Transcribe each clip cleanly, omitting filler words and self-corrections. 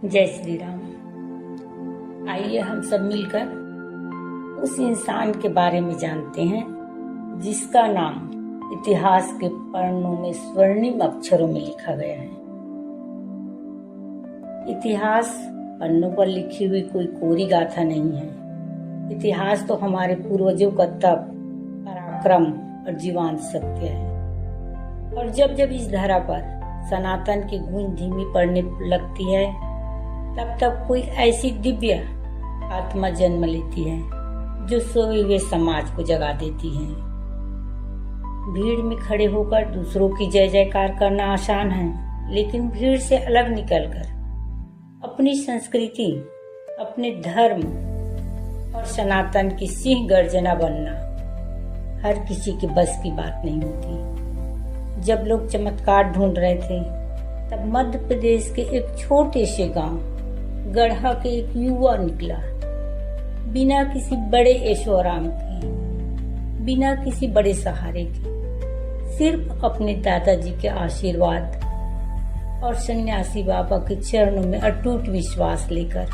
जय श्री राम। आइए हम सब मिलकर उस इंसान के बारे में जानते हैं जिसका नाम इतिहास के पन्नों में स्वर्णिम अक्षरों में लिखा गया है। इतिहास पन्नों पर लिखी हुई कोई कोरी गाथा नहीं है। इतिहास तो हमारे पूर्वजों का तप, पराक्रम और जीवंत सत्य है। और जब जब इस धरा पर सनातन की गूंज धीमी पड़ने लगती है, तब तब कोई ऐसी दिव्य आत्मा जन्म लेती है जो सोए हुए समाज को जगा देती है। भीड़ में खड़े होकर दूसरों की जय जयकार करना आसान है, लेकिन भीड़ से अलग निकलकर अपनी संस्कृति, अपने धर्म और सनातन की सिंह गर्जना बनना हर किसी के बस की बात नहीं होती। जब लोग चमत्कार ढूंढ रहे थे, तब मध्य प्रदेश के एक छोटे से गांव गढ़ा के एक युवा निकला, बिना किसी बड़े ऐशोआराम के, बिना किसी बड़े सहारे के, सिर्फ अपने दादाजी के आशीर्वाद और सन्यासी बाबा के चरणों में अटूट विश्वास लेकर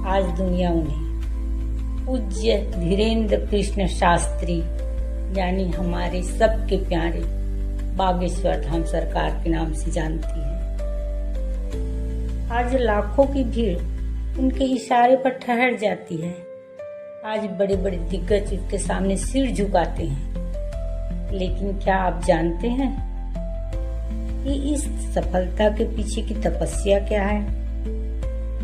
आज दुनिया उन्हें पूज्य धीरेन्द्र कृष्ण शास्त्री यानी हमारे सबके प्यारे बागेश्वर धाम सरकार के नाम से जानती है। आज लाखों की भीड़ उनके इशारे पर ठहर जाती है। आज बड़े बड़े दिग्गज उसके सामने सिर झुकाते हैं। लेकिन क्या आप जानते हैं कि इस सफलता के पीछे की तपस्या क्या है?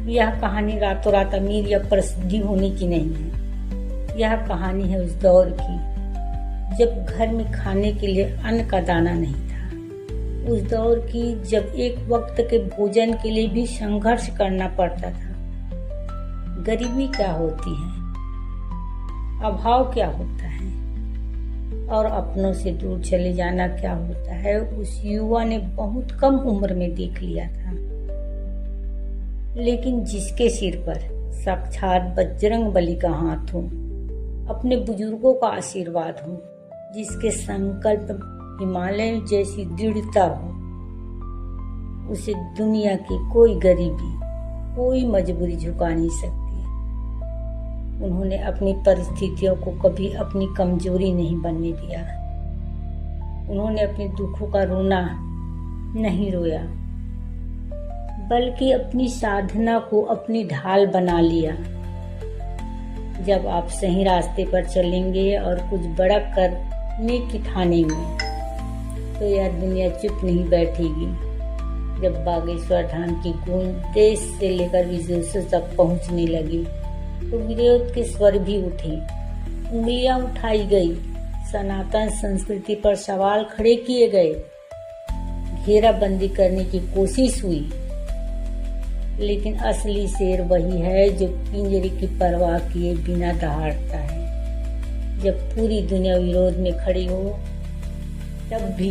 यह कहानी रातों रात अमीर या प्रसिद्धि होने की नहीं है। यह कहानी है उस दौर की जब घर में खाने के लिए अन्न का दाना नहीं था। उस दौर की जब एक वक्त के भोजन के लिए भी संघर्ष करना पड़ता था। गरीबी क्या होती है, अभाव क्या होता है और अपनों से दूर चले जाना क्या होता है, उस युवा ने बहुत कम उम्र में देख लिया था। लेकिन जिसके सिर पर साक्षात बजरंग बली का हाथ हो, अपने बुजुर्गों का आशीर्वाद हो, जिसके संकल्प हिमालय जैसी दृढ़ता हो, उसे दुनिया की कोई गरीबी, कोई मजबूरी झुका नहीं सकती। उन्होंने अपनी परिस्थितियों को कभी अपनी कमजोरी नहीं बनने दिया। उन्होंने अपने दुखों का रोना नहीं रोया, बल्कि अपनी साधना को अपनी ढाल बना लिया। जब आप सही रास्ते पर चलेंगे और कुछ बड़ा करने की ठानेंगे, तो यह दुनिया चुप नहीं बैठेगी। जब बागेश्वर धाम की गूंज देश से लेकर विदेशों तक पहुंचने लगी, तो विरोध के स्वर भी उठे, उंगलियां उठाई गई, सनातन संस्कृति पर सवाल खड़े किए गए, घेराबंदी करने की कोशिश हुई। लेकिन असली शेर वही है जो पिंजरे की परवाह किए बिना दहाड़ता है। जब पूरी दुनिया विरोध में खड़ी हो, तब भी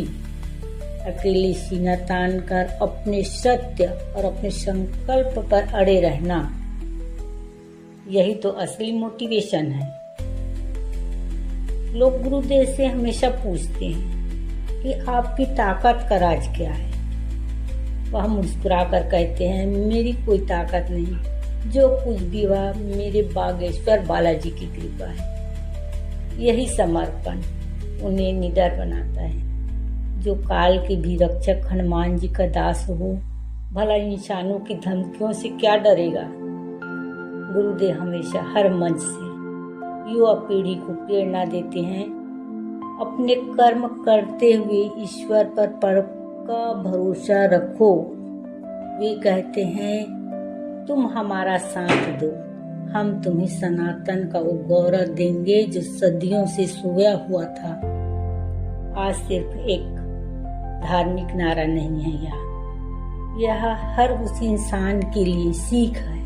अकेले सीना तान कर अपने सत्य और अपने संकल्प पर अड़े रहना, यही तो असली मोटिवेशन है। लोग गुरुदेव से हमेशा पूछते हैं कि आपकी ताकत का राज क्या है। वह मुस्कुराकर कहते हैं, मेरी कोई ताकत नहीं, जो कुछ भी वह मेरे बागेश्वर बालाजी की कृपा है। यही समर्पण उन्हें निडर बनाता है। जो काल के भी रक्षक हनुमान जी का दास हो, भला इंसानों की धमकियों से क्या डरेगा। गुरुदेव हमेशा हर मंच से युवा पीढ़ी को प्रेरणा देते हैं, अपने कर्म करते हुए ईश्वर पर पक्का भरोसा रखो। वे कहते हैं, तुम हमारा साथ दो, हम तुम्हें सनातन का वो गौरव देंगे जो सदियों से सोया हुआ था। आज सिर्फ एक धार्मिक नारा नहीं है, यह हर उस इंसान के लिए सीख है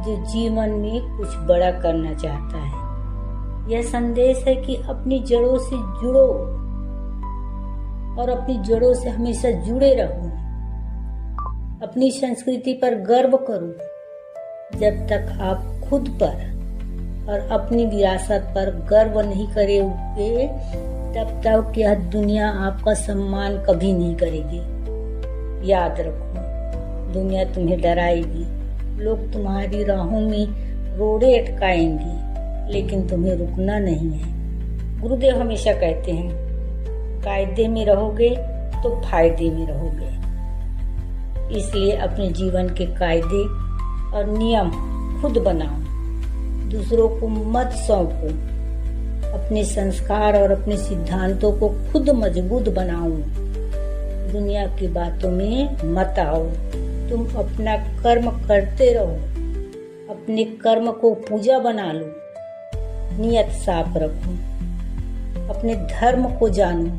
जो जीवन में कुछ बड़ा करना चाहता है। यह संदेश है कि अपनी जड़ों से जुड़ो और अपनी जड़ों से हमेशा जुड़े रहो। अपनी संस्कृति पर गर्व करो। जब तक आप खुद पर और अपनी विरासत पर गर्व नहीं करोगे, तब तक यह दुनिया आपका सम्मान कभी नहीं करेगी। याद रखो, दुनिया तुम्हें डराएगी, लोग तुम्हारी राहों में रोड़े अटकाएंगे, लेकिन तुम्हें रुकना नहीं है। गुरुदेव हमेशा कहते हैं, कायदे में रहोगे तो फायदे में रहोगे। इसलिए अपने जीवन के कायदे और नियम खुद बनाओ, दूसरों को मत सौंपो। अपने संस्कार और अपने सिद्धांतों को खुद मजबूत बनाओ। दुनिया की बातों में मत आओ। तुम अपना कर्म करते रहो, अपने कर्म को पूजा बना लो। नियत साफ रखो, अपने धर्म को जानो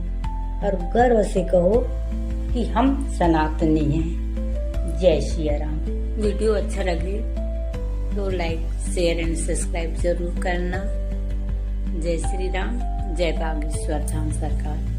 और गर्व से कहो कि हम सनातनी हैं। जय श्री राम। वीडियो अच्छा लगे तो लाइक, शेयर एंड सब्सक्राइब जरूर करना। जय श्री राम, जय बागेश्वर धाम सरकार।